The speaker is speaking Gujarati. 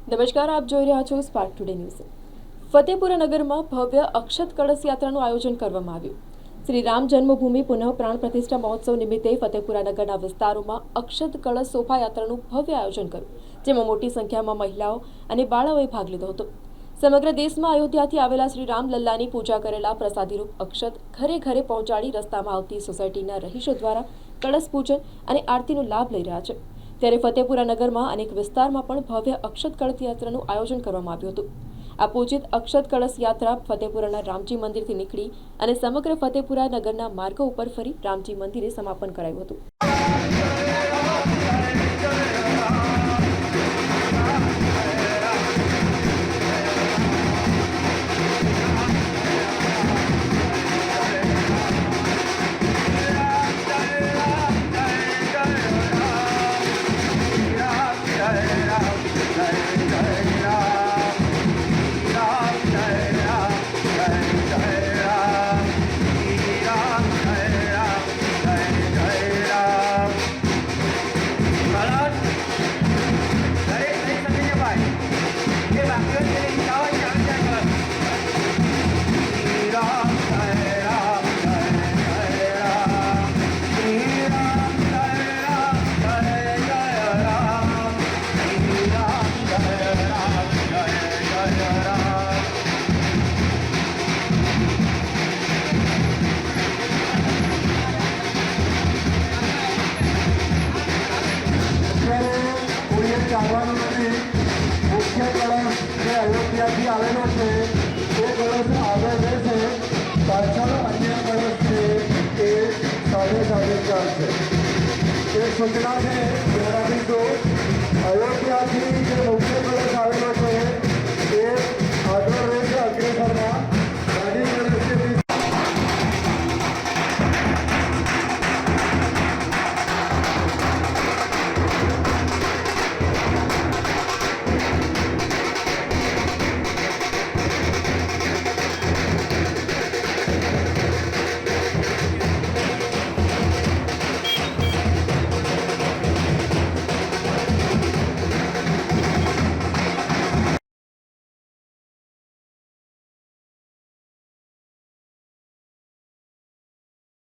નમસ્કાર, આપ જોઈ રહ્યા છો સ્પાર્ક ટુડે ન્યૂઝ। ફતેપુરા નગરમાં ભવ્ય અક્ષત કળશ યાત્રાનું આયોજન કરવામાં આવ્યું। શ્રી રામ જન્મભૂમિ પુનઃ પ્રાણ પ્રતિષ્ઠા મહોત્સવ નિમિત્તે ફતેપુરા નગરના વિસ્તારોમાં અક્ષત કળશ શોભાયાત્રાનું ભવ્ય આયોજન કર્યું, જેમાં મોટી સંખ્યામાં મહિલાઓ અને બાળકોએ ભાગ લીધો હતો। સમગ્ર દેશમાં અયોધ્યાથી આવેલા શ્રી રામલલ્લાની પૂજા કરેલા પ્રસાદીરૂપ અક્ષત ઘરે ઘરે પહોંચાડી રસ્તામાં આવતી સોસાયટીના રહીશો દ્વારા કળશ પૂજન અને આરતીનો લાભ લઈ રહ્યા છે। ત્યારે ફતેપુરા નગરમાં અનેક વિસ્તારમાં પણ ભવ્ય અક્ષત કળશ યાત્રાનું આયોજન કરવામાં આવ્યું હતું। આ પૂજિત અક્ષત કળશ યાત્રા ફતેપુરાના રામજી મંદિરથી નીકળી અને સમગ્ર ફતેપુરા નગરના માર્ગો ઉપર ફરી રામજી મંદિરે સમાપન કરાયું હતું। मुख्य कलश જે અયોધ્યાથી આવેલો છે તે કલશ આગળ રહેશે, પાછળ અન્ય કલશ છે એ સાથે સાથે ચાલશે। એ સૂચના છે જણાવીશું। અયોધ્યાથી જે